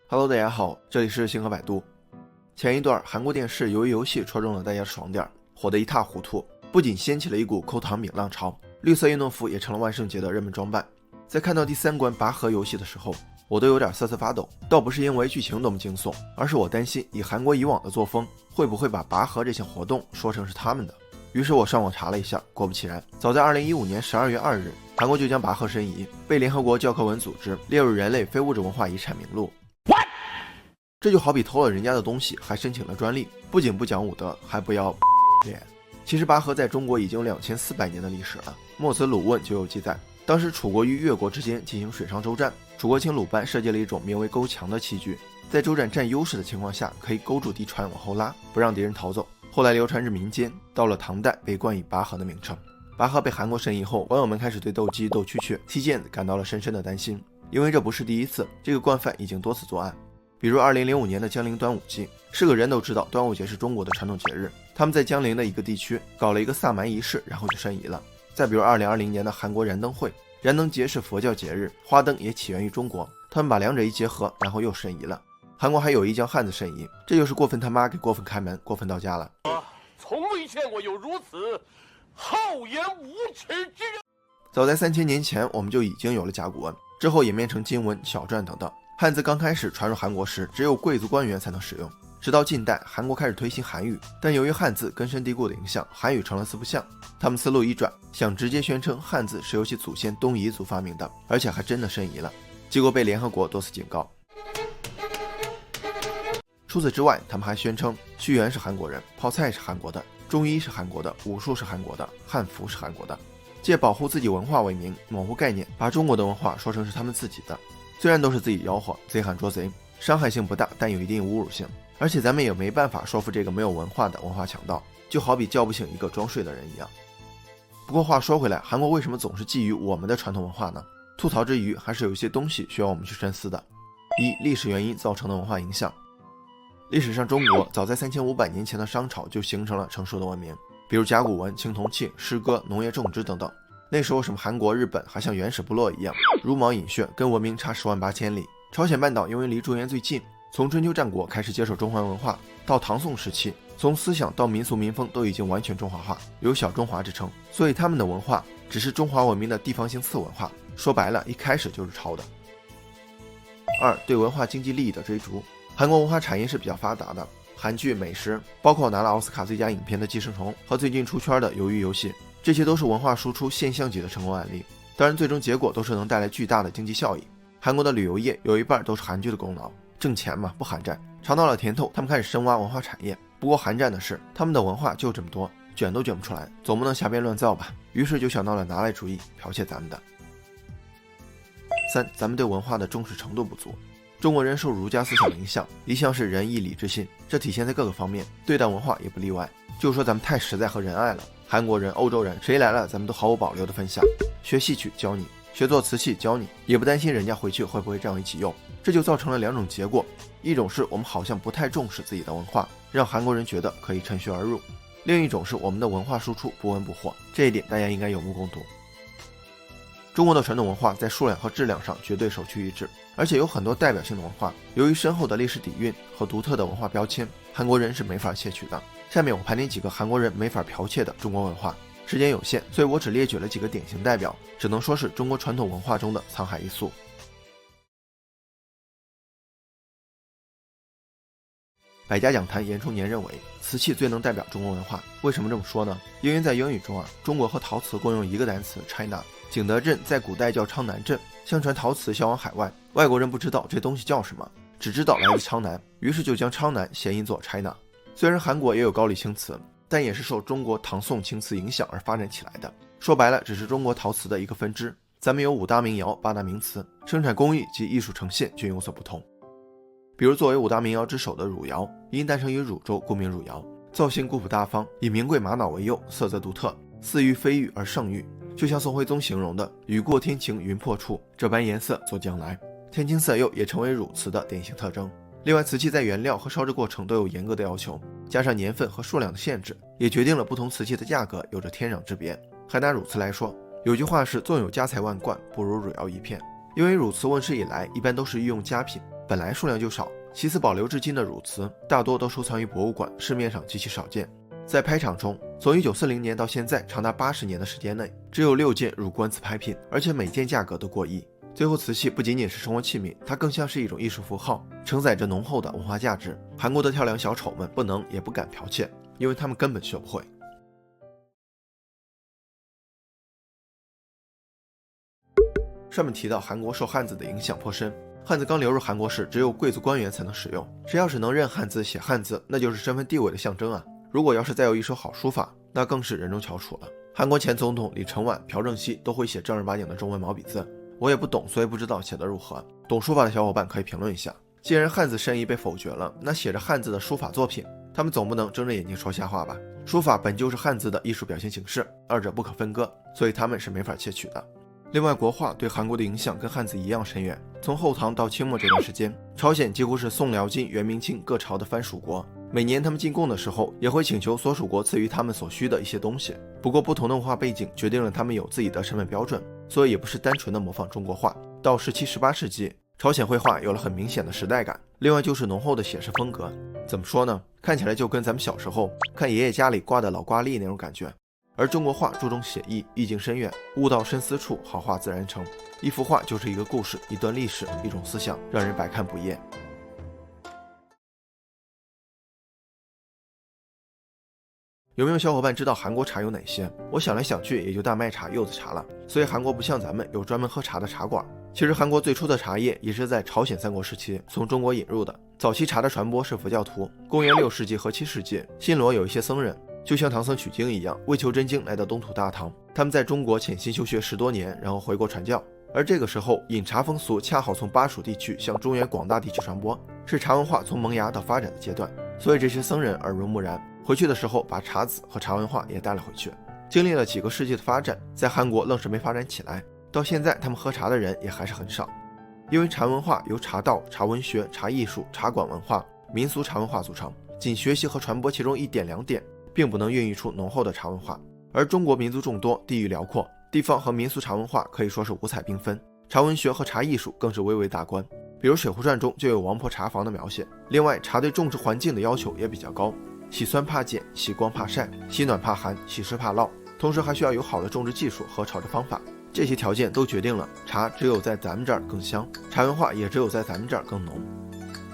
Hello， 大家好，这里是星河百度。前一段韩国电视鱿鱼游戏戳中了大家的爽点，火得一塌糊涂，不仅掀起了一股抠糖饼浪潮，绿色运动服也成了万圣节的热门装扮。在看到第3关拔河游戏的时候，我都有点瑟瑟发抖，倒不是因为剧情多么惊悚，而是我担心以韩国以往的作风，会不会把拔河这项活动说成是他们的。于是我上网查了一下，果不其然，早在2015年12月2日，韩国就将拔河申遗，被联合国教科文组织列入人类非物质文化遗产名录。这就好比偷了人家的东西还申请了专利，不仅不讲武德，还不要脸。其实拔河在中国已经有2400年的历史了，墨子鲁问就有记载，当时楚国与越国之间进行水上周战，楚国请鲁班设计了一种名为勾墙的器具，在周战占优势的情况下，可以勾住敌船往后拉，不让敌人逃走。后来流传至民间，到了唐代被冠以拔河的名称。拔河被韩国申遗后，网友们开始对斗鸡、斗蛐蛐、踢毽子感到了深深的担心，因为这不是第一次，这个惯犯已经多次作案。比如2005年的江陵端午祭，是个人都知道端午节是中国的传统节日，他们在江陵的一个地区搞了一个萨满仪式，然后就申遗了。再比如2020年的韩国燃灯会，燃灯节是佛教节日，花灯也起源于中国，他们把两者一结合，然后又申遗了。韩国还有意将汉字申遗，这就是过分他妈给过分开门，过分到家了。从未见过有如此厚颜无耻之人。早在3000年前，我们就已经有了甲骨文，之后演变成金文、小篆等等。汉字刚开始传入韩国时，只有贵族官员才能使用。直到近代，韩国开始推行韩语，但由于汉字根深蒂固的影响，韩语成了四不像。他们思路一转，想直接宣称汉字是由其祖先东夷族发明的，而且还真的申遗了，结果被联合国多次警告。除此之外，他们还宣称屈原是韩国人，泡菜是韩国的，中医是韩国的，武术是韩国的，汉服是韩国的，借保护自己文化为名，模糊概念，把中国的文化说成是他们自己的。虽然都是自己吆喝，贼喊捉贼，伤害性不大，但有一定侮辱性，而且咱们也没办法说服这个没有文化的文化强盗，就好比叫不醒一个装睡的人一样。不过话说回来，韩国为什么总是觊觎我们的传统文化呢？吐槽之余，还是有一些东西需要我们去深思的。历史原因造成的文化影响。历史上，中国早在3500年前的商朝就形成了成熟的文明，比如甲骨文、青铜器、诗歌、农业种植等等。那时候什么韩国、日本还像原始部落一样茹毛饮血，跟文明差10万8千里。朝鲜半岛因为离中原最近，从春秋战国开始接受中华文化，到唐宋时期，从思想到民俗民风都已经完全中华化，有小中华之称，所以他们的文化只是中华文明的地方性次文化，说白了，一开始就是抄的。2. 对文化经济利益的追逐。韩国文化产业是比较发达的，韩剧、美食，包括拿了奥斯卡最佳影片的《寄生虫》和最近出圈的《鱿鱼游戏》，这些都是文化输出现象级的成功案例。当然，最终结果都是能带来巨大的经济效益。韩国的旅游业有一半都是韩剧的功劳，挣钱嘛，不寒战。尝到了甜头，他们开始深挖文化产业。不过寒战的是，他们的文化就这么多，卷都卷不出来，总不能瞎编乱造吧？于是就想到了拿来主义，剽窃咱们的。3. 咱们对文化的重视程度不足。中国人受儒家思想的影响，一向是仁义礼智信，这体现在各个方面，对待文化也不例外。就说咱们太实在和仁爱了，韩国人、欧洲人谁来了，咱们都毫无保留的分享。学戏曲教你，学做瓷器教你，也不担心人家回去会不会这样一起用。这就造成了2种结果，一种是我们好像不太重视自己的文化，让韩国人觉得可以趁虚而入；另一种是我们的文化输出不温不火，这一点大家应该有目共睹。中国的传统文化在数量和质量上绝对首屈一指，而且有很多代表性的文化，由于深厚的历史底蕴和独特的文化标签，韩国人是没法窃取的。下面我盘点几个韩国人没法剽窃的中国文化。时间有限，所以我只列举了几个典型代表，只能说是中国传统文化中的沧海一粟。百家讲坛严冲年认为，瓷器最能代表中国文化。为什么这么说呢？因为在英语中中国和陶瓷共用一个单词 China。景德镇在古代叫昌南镇，相传陶瓷销往海外，外国人不知道这东西叫什么，只知道来自昌南，于是就将昌南谐音作 China。虽然韩国也有高丽青瓷，但也是受中国唐宋青瓷影响而发展起来的，说白了只是中国陶瓷的一个分支。咱们有5大名窑、8大名瓷，生产工艺及艺术呈现均有所不同。比如作为5大名窑之首的汝窑，因诞生于汝州，故名汝窑，造型古朴大方，以名贵玛瑙为釉，色泽独特，似玉非玉而胜玉，就像宋徽宗形容的雨过天晴云破处，这般颜色作将来。天青色釉也成为汝瓷的典型特征。另外，瓷器在原料和烧制过程都有严格的要求，加上年份和数量的限制，也决定了不同瓷器的价格有着天壤之别。还拿汝瓷来说，有句话是纵有家财万贯，不如汝窑一片。因为汝瓷问世以来，一般都是御用佳品，本来数量就少，其次保留至今的汝瓷大多都收藏于博物馆，市面上极其少见。在拍场中，从1940年到现在长达80年的时间内，只有6件汝官瓷拍品，而且每件价格都过亿。最后，瓷器不仅仅是生活器皿，它更像是一种艺术符号，承载着浓厚的文化价值。韩国的跳梁小丑们不能也不敢剽窃，因为他们根本学不会。上面提到韩国受汉字的影响颇深，汉字刚流入韩国时，只有贵族官员才能使用。谁要是能认汉字、写汉字，那就是身份地位的象征啊！如果要是再有一手好书法，那更是人中翘楚了。韩国前总统李承晚、朴正熙都会写正儿八经的中文毛笔字，我也不懂，所以不知道写得如何。懂书法的小伙伴可以评论一下。既然汉字深意被否决了，那写着汉字的书法作品，他们总不能睁着眼睛说瞎话吧？书法本就是汉字的艺术表现形式，二者不可分割，所以他们是没法窃取的。另外，国画对韩国的影响跟汉字一样深远。从后唐到清末这段时间，朝鲜几乎是宋辽金元明清各朝的藩属国，每年他们进贡的时候，也会请求所属国赐予他们所需的一些东西。不过，不同的文化背景决定了他们有自己的身份标准，所以也不是单纯的模仿中国画。到17、18世纪，朝鲜绘画有了很明显的时代感。另外就是浓厚的写实风格，怎么说呢？看起来就跟咱们小时候看爷爷家里挂的老挂历那种感觉。而中国画注重写意，意境深远，悟到深思处，好画自然成。一幅画就是一个故事，一段历史，一种思想，让人百看不厌。有没有小伙伴知道韩国茶有哪些？我想来想去，也就大麦茶、柚子茶了。所以韩国不像咱们有专门喝茶的茶馆。其实韩国最初的茶叶也是在朝鲜三国时期从中国引入的。早期茶的传播是佛教徒。公元6世纪和7世纪，新罗有一些僧人，就像唐僧取经一样，为求真经来到东土大唐。他们在中国潜心修学10多年，然后回国传教。而这个时候，饮茶风俗恰好从巴蜀地区向中原广大地区传播，是茶文化从萌芽到发展的阶段。所以这些僧人耳濡目染，回去的时候把茶籽和茶文化也带了回去。经历了几个世纪的发展，在韩国愣是没发展起来。到现在，他们喝茶的人也还是很少。因为茶文化由茶道、茶文学、茶艺术、茶馆文化、民俗茶文化组成，仅学习和传播其中1点2点，并不能孕育出浓厚的茶文化。而中国民族众多，地域辽阔，地方和民俗茶文化可以说是五彩缤纷，茶文学和茶艺术更是蔚为大观。比如《水浒传》中就有王婆茶房的描写。另外，茶对种植环境的要求也比较高，喜酸怕碱，喜光怕晒，喜暖怕寒，喜湿怕涝，同时还需要有好的种植技术和炒制方法。这些条件都决定了茶只有在咱们这儿更香，茶文化也只有在咱们这儿更浓。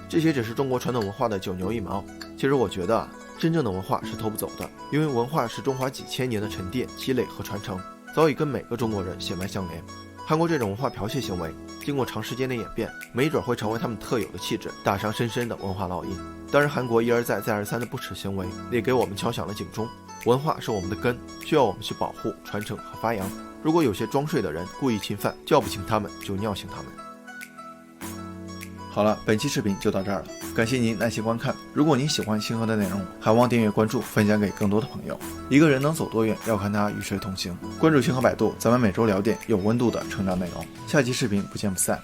这些只是中国传统文化的9牛1毛。其实我觉得真正的文化是偷不走的，因为文化是中华几千年的沉淀、积累和传承，早已跟每个中国人血脉相连。韩国这种文化剽窃行为，经过长时间的演变，没准会成为他们特有的气质，打上深深的文化烙印。当然，韩国一而再再而三的不耻行为，也给我们敲响了警钟。文化是我们的根，需要我们去保护、传承和发扬。如果有些装睡的人故意侵犯，叫不醒他们就尿醒他们。好了，本期视频就到这儿了，感谢您耐心观看。如果您喜欢星河的内容，还望订阅关注，分享给更多的朋友。一个人能走多远，要看他与谁同行。关注星河百度，咱们每周聊点有温度的成长内容。下期视频不见不散。